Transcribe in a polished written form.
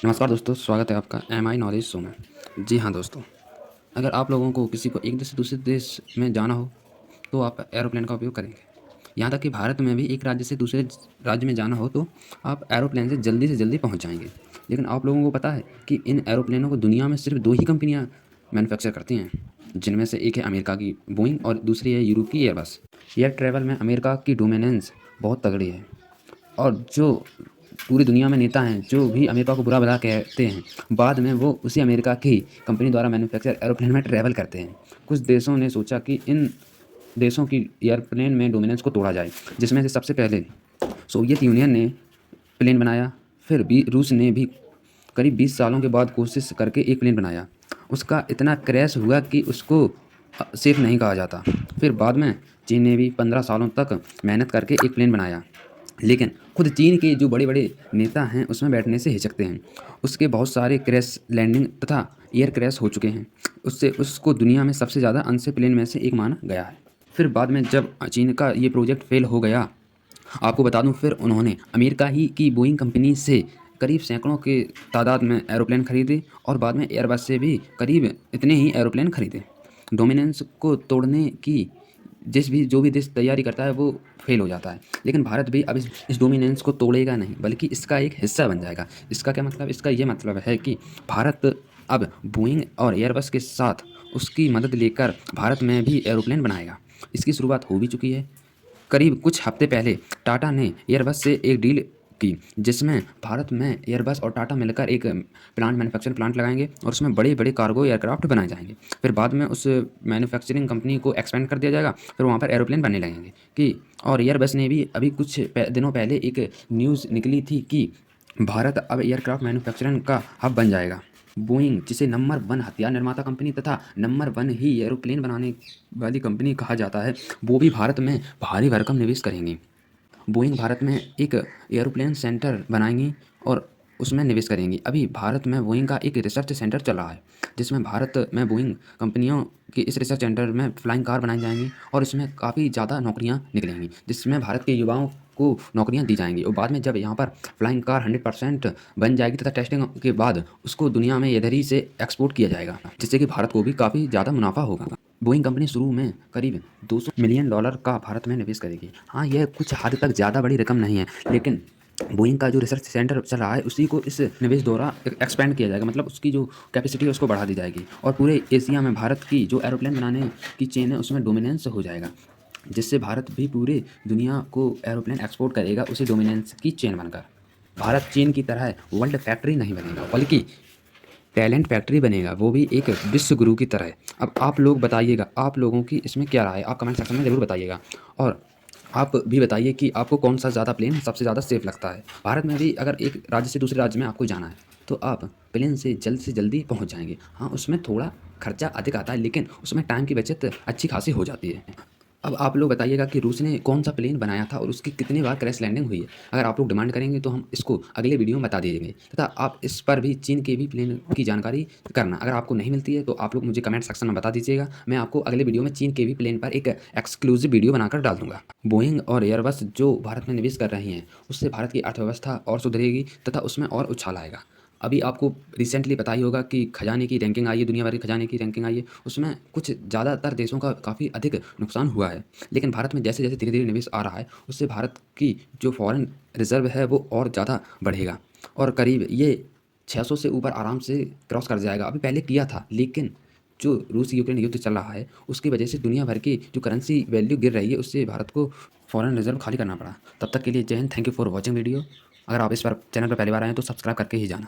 नमस्कार दोस्तों, स्वागत है आपका एमआई नॉलेज शो में। जी हाँ दोस्तों, अगर आप लोगों को किसी को एक देश से दूसरे देश में जाना हो तो आप एरोप्लेन का उपयोग करेंगे। यहाँ तक कि भारत में भी एक राज्य से दूसरे राज्य में जाना हो तो आप एरोप्लेन से जल्दी पहुँच जाएंगे। लेकिन आप लोगों को पता है कि इन एरोप्लेनों को दुनिया में सिर्फ 2 ही कंपनियाँ मैन्युफैक्चर करती हैं, जिनमें से एक है अमेरिका की बोइंग और दूसरी है यूरोप की एयरबस। एयर ट्रैवल में अमेरिका की डोमिनेंस बहुत तगड़ी है और जो पूरी दुनिया में नेता हैं, जो भी अमेरिका को बुरा भला कहते हैं, बाद में वो उसी अमेरिका की कंपनी द्वारा मैन्युफैक्चर एरोप्लेन में ट्रैवल करते हैं। कुछ देशों ने सोचा कि इन देशों की एयरप्लेन में डोमिनेंस को तोड़ा जाए, जिसमें से सबसे पहले सोवियत यूनियन ने प्लेन बनाया। फिर भी रूस ने भी करीब 20 सालों के बाद कोशिश करके एक प्लेन बनाया। उसका इतना क्रैश हुआ कि उसको सेफ नहीं कहा जाता। फिर बाद में चीन ने भी 15 सालों तक मेहनत करके एक प्लेन बनाया, लेकिन खुद चीन के जो बड़े-बड़े नेता हैं उसमें बैठने से हिचकते हैं। उसके बहुत सारे क्रैश लैंडिंग तथा एयर क्रैश हो चुके हैं। उससे उसको दुनिया में सबसे ज़्यादा अनसेफ प्लेन में से एक माना गया है। फिर बाद में जब चीन का ये प्रोजेक्ट फेल हो गया, आपको बता दूं, फिर उन्होंने अमेरिका ही की बोइंग कंपनी से करीब सैकड़ों के तादाद में एरोप्लेन खरीदे और बाद में एयरबस से भी करीब इतने ही एरोप्लेन खरीदे। डोमिनेंस को तोड़ने की जो भी देश तैयारी करता है वो फेल हो जाता है, लेकिन भारत भी अब इस डोमिनेंस को तोड़ेगा नहीं, बल्कि इसका एक हिस्सा बन जाएगा। इसका क्या मतलब? इसका ये मतलब है कि भारत अब बोइंग और एयरबस के साथ उसकी मदद लेकर भारत में भी एरोप्लेन बनाएगा। इसकी शुरुआत हो भी चुकी है। करीब कुछ हफ्ते पहले टाटा ने एयरबस से एक डील की, जिसमें भारत में एयरबस और टाटा मिलकर एक मैन्युफैक्चरिंग प्लांट लगाएंगे और उसमें बड़े-बड़े कार्गो एयरक्राफ्ट बनाए जाएंगे। फिर बाद में उस मैन्युफैक्चरिंग कंपनी को एक्सपेंड कर दिया जाएगा, फिर वहाँ पर एरोप्लेन बनने लगेंगे कि और एयरबस ने भी अभी कुछ दिनों पहले एक न्यूज़ निकली थी कि भारत अब एयरक्राफ्ट मैन्युफैक्चरिंग का हब बन जाएगा। बोइंग, जिसे नंबर 1 हथियार निर्माता कंपनी तथा नंबर 1 ही एरोप्लेन बनाने वाली कंपनी कहा जाता है, वो भी भारत में भारी भरकम निवेश करेंगी। बोइंग भारत में एक एरोप्लेन सेंटर बनाएंगी और उसमें निवेश करेंगी। अभी भारत में बोइंग का एक रिसर्च सेंटर चल रहा है, जिसमें भारत में बोइंग कंपनियों के इस रिसर्च सेंटर में फ्लाइंग कार बनाई जाएंगी और इसमें काफ़ी ज़्यादा नौकरियां निकलेंगी, जिसमें भारत के युवाओं को नौकरियां दी जाएंगी। और बाद में जब यहाँ पर फ्लाइंग कार 100% बन जाएगी तथा टेस्टिंग के बाद उसको दुनिया में इधर ही से एक्सपोर्ट किया जाएगा, जिससे कि भारत को भी काफ़ी ज़्यादा मुनाफा होगा। बोइंग कंपनी शुरू में करीब $200 मिलियन का भारत में निवेश करेगी। हाँ, यह कुछ हद तक ज़्यादा बड़ी रकम नहीं है, लेकिन बोइंग का जो रिसर्च सेंटर चल रहा है उसी को इस निवेश द्वारा एक्सपेंड किया जाएगा, मतलब उसकी जो कैपेसिटी है उसको बढ़ा दी जाएगी और पूरे एशिया में भारत की जो एरोप्लेन बनाने की चेन है उसमें डोमिनेंस हो जाएगा, जिससे भारत भी पूरे दुनिया को एरोप्लेन एक्सपोर्ट करेगा उसी डोमिनेंस की चेन बनकर। भारत चीन की तरह वर्ल्ड फैक्ट्री नहीं बनेगा, बल्कि टैलेंट फैक्ट्री बनेगा, वो भी एक विश्व गुरु की तरह। अब आप लोग बताइएगा, आप लोगों की इसमें क्या राय है? आप कमेंट सेक्शन में ज़रूर बताइएगा और आप भी बताइए कि आपको कौन-सा ज़्यादा प्लेन सबसे ज़्यादा सेफ़ लगता है। भारत में भी अगर एक राज्य से दूसरे राज्य में आपको जाना है, तो आप प्लेन से जल्दी पहुँच जाएँगे। हाँ, उसमें थोड़ा खर्चा अधिक आता है, लेकिन उसमें टाइम की बचत अच्छी खासी हो जाती है। अब आप लोग बताइएगा कि रूस ने कौन-सा प्लेन बनाया था और उसकी कितनी बार क्रैश लैंडिंग हुई है? अगर आप लोग डिमांड करेंगे तो हम इसको अगले वीडियो में बता देंगे तथा आप इस पर भी चीन के भी प्लेन की जानकारी करना। अगर आपको नहीं मिलती है तो आप लोग मुझे कमेंट सेक्शन में बता दीजिएगा। मैं आपको अगले वीडियो में चीन के भी प्लेन पर एक एक्सक्लूसिव वीडियो बनाकर डाल दूँगा। बोइंग और एयरबस जो भारत में निवेश कर रही हैं, उससे भारत की अर्थव्यवस्था और सुधरेगी तथा उसमें और उछाल आएगा। अभी आपको रिसेंटली पता ही होगा कि खजाने की रैंकिंग आई है, दुनिया भर के खजाने की रैंकिंग आई है, उसमें कुछ ज़्यादातर देशों का काफ़ी अधिक नुकसान हुआ है। लेकिन भारत में जैसे-जैसे धीरे-धीरे निवेश आ रहा है, उससे भारत की जो फ़ॉरेन रिज़र्व है वो और ज़्यादा बढ़ेगा और करीब ये 600 से ऊपर आराम से क्रॉस कर जाएगा। अभी पहले किया था, लेकिन जो रूस-यूक्रेन युद्ध चल रहा है, उसकी वजह से दुनिया भर की जो करेंसी वैल्यू गिर रही है, उससे भारत को फ़ॉरेन रिज़र्व खाली करना पड़ा। तब तक के लिए जय Hind, thank you for watching video. अगर आप इस बार चैनल पर पहली बार आए हैं तो सब्सक्राइब करके ही जाना।